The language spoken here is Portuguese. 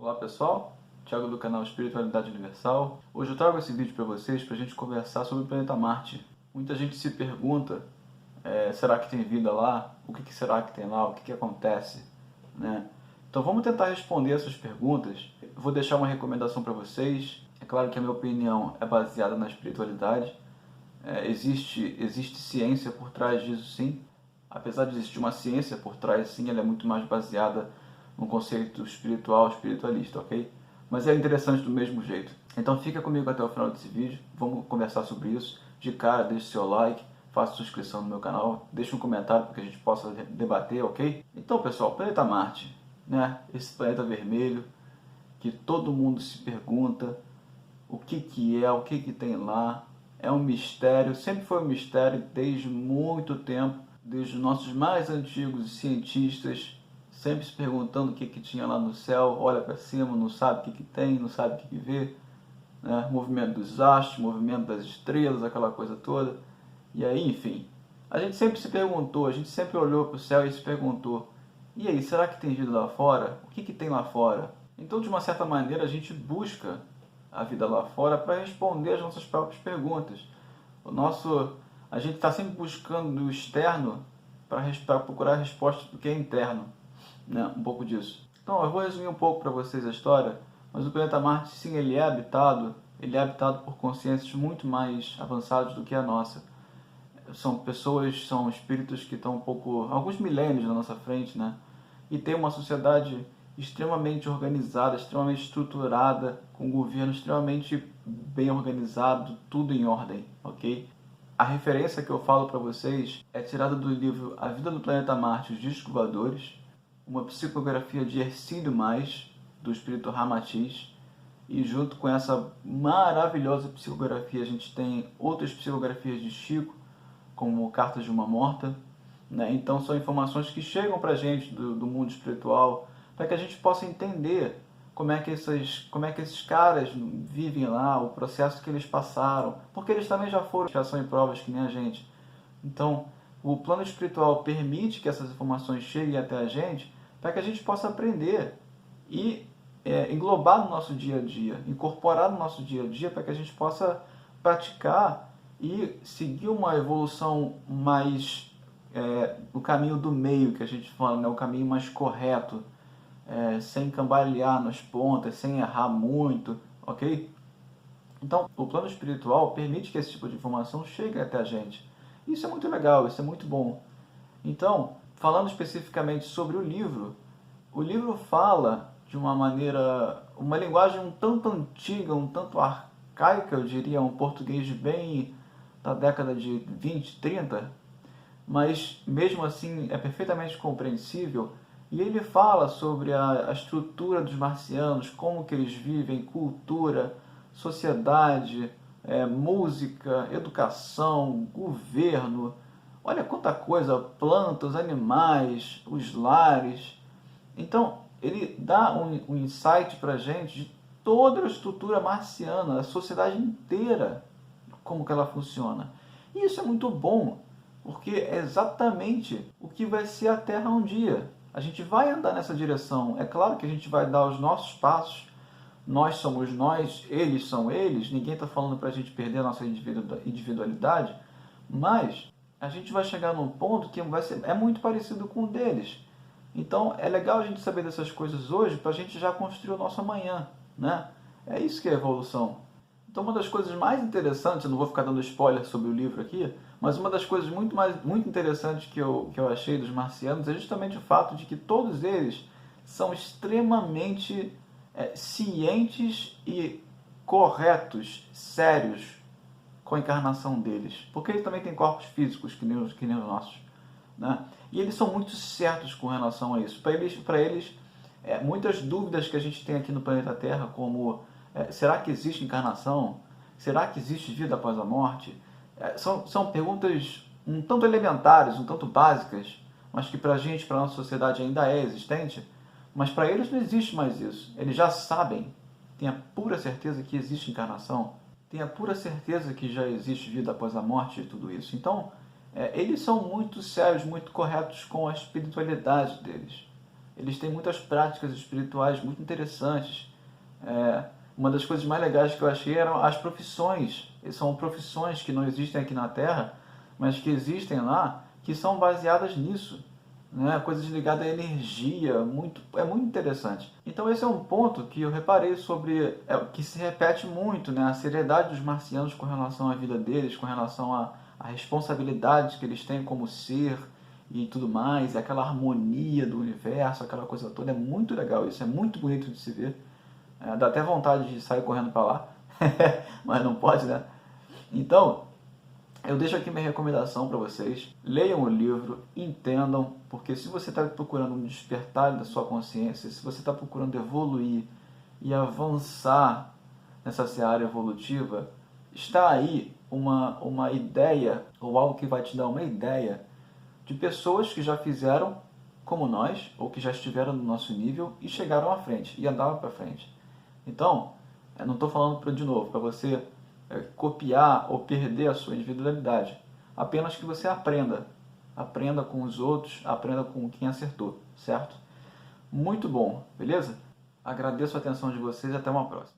Olá pessoal, Thiago do canal Espiritualidade Universal. Hoje eu trago esse vídeo para vocês para a gente conversar sobre o planeta Marte. Muita gente se pergunta, será que tem vida lá? O que será que tem lá? O que acontece? Né? Então vamos tentar responder essas perguntas. Eu vou deixar uma recomendação para vocês. É claro que a minha opinião é baseada na espiritualidade. Existe ciência por trás disso, sim. Apesar de existir uma ciência por trás, sim, ela é muito mais baseada no conceito espiritual, espiritualista, ok? Mas é interessante do mesmo jeito. Então fica comigo até o final desse vídeo, vamos conversar sobre isso. De cara, deixe seu like, faça sua inscrição no meu canal, deixe um comentário para que a gente possa debater, ok? Então pessoal, planeta Marte, né? Esse planeta vermelho que todo mundo se pergunta o que é, o que tem lá. É um mistério, sempre foi um mistério desde muito tempo, desde os nossos mais antigos cientistas, sempre se perguntando o que tinha lá no céu, olha para cima, não sabe o que tem, não sabe o que vê, né? Movimento dos astros, movimento das estrelas, aquela coisa toda. E aí, enfim, a gente sempre se perguntou, a gente sempre olhou para o céu e se perguntou, e aí, será que tem vida lá fora? O que tem lá fora? Então, de uma certa maneira, a gente busca a vida lá fora para responder as nossas próprias perguntas. A gente está sempre buscando o externo para procurar a resposta do que é interno, né? Um pouco disso. Então eu vou resumir um pouco para vocês a história, mas o planeta Marte, sim, ele é habitado por consciências muito mais avançadas do que a nossa. São pessoas, são espíritos que estão alguns milênios na nossa frente, né? E tem uma sociedade extremamente organizada, extremamente estruturada, com um governo extremamente bem organizado, tudo em ordem, ok? A referência que eu falo para vocês é tirada do livro A Vida do Planeta Marte, Os Discos Voadores, uma psicografia de Hercílio Mais, do espírito Ramatiz, e junto com essa maravilhosa psicografia a gente tem outras psicografias de Chico, como Cartas de uma Morta, né? Então são informações que chegam para a gente do mundo espiritual, para que a gente possa entender como é que esses caras vivem lá, o processo que eles passaram, porque eles também já são em provas que nem a gente. Então, o plano espiritual permite que essas informações cheguem até a gente, para que a gente possa aprender e englobar no nosso dia a dia, incorporar no nosso dia a dia, para que a gente possa praticar e seguir uma evolução mais no caminho do meio, que a gente fala, né? O caminho mais correto, sem cambalear nas pontas, sem errar muito, ok? Então, o plano espiritual permite que esse tipo de informação chegue até a gente. Isso é muito legal, isso é muito bom. Então, falando especificamente sobre o livro fala de uma linguagem um tanto antiga, um tanto arcaica, eu diria, um português bem da década de 20, 30, mas mesmo assim é perfeitamente compreensível. E ele fala sobre a estrutura dos marcianos, como que eles vivem, cultura, sociedade, música, educação, governo. Olha quanta coisa, plantas, animais, os lares. Então, ele dá um insight para a gente de toda a estrutura marciana, a sociedade inteira, como que ela funciona. E isso é muito bom, porque é exatamente o que vai ser a Terra um dia. A gente vai andar nessa direção. É claro que a gente vai dar os nossos passos. Nós somos nós, eles são eles. Ninguém está falando para a gente perder a nossa individualidade. Mas a gente vai chegar num ponto que é muito parecido com o deles. Então é legal a gente saber dessas coisas hoje para a gente já construir o nosso amanhã, né? É isso que é evolução. Então uma das coisas mais interessantes, eu não vou ficar dando spoiler sobre o livro aqui, mas uma das coisas muito interessantes que eu achei dos marcianos é justamente o fato de que todos eles são extremamente cientes e corretos, sérios com a encarnação deles. Porque eles também têm corpos físicos que nem os nossos, né? E eles são muito certos com relação a isso. Para eles muitas dúvidas que a gente tem aqui no planeta Terra, como será que existe encarnação? Será que existe vida após a morte? São perguntas um tanto elementares, um tanto básicas, mas que para a gente, para a nossa sociedade ainda é existente, mas para eles não existe mais isso. Eles já sabem, têm a pura certeza que existe encarnação, têm a pura certeza que já existe vida após a morte e tudo isso. Então, eles são muito sérios, muito corretos com a espiritualidade deles. eles têm muitas práticas espirituais muito interessantes. Uma das coisas mais legais que eu achei eram as profissões. São profissões que não existem aqui na Terra, mas que existem lá, que são baseadas nisso, né? Coisas ligadas à energia, é muito interessante. Então esse é um ponto que eu reparei sobre, que se repete muito, né? A seriedade dos marcianos com relação à vida deles, com relação à responsabilidade que eles têm como ser e tudo mais, e aquela harmonia do universo, aquela coisa toda, é muito legal, isso é muito bonito de se ver. Dá até vontade de sair correndo para lá, mas não pode, né? Então, eu deixo aqui minha recomendação para vocês. Leiam o livro, entendam, porque se você está procurando um despertar da sua consciência, se você está procurando evoluir e avançar nessa seara evolutiva, está aí uma ideia, ou algo que vai te dar uma ideia de pessoas que já fizeram como nós, ou que já estiveram no nosso nível e chegaram à frente, e andavam para frente. Então, eu não estou falando de novo para você copiar ou perder a sua individualidade. Apenas que você aprenda. Aprenda com os outros, aprenda com quem acertou, certo? Muito bom, beleza? Agradeço a atenção de vocês e até uma próxima.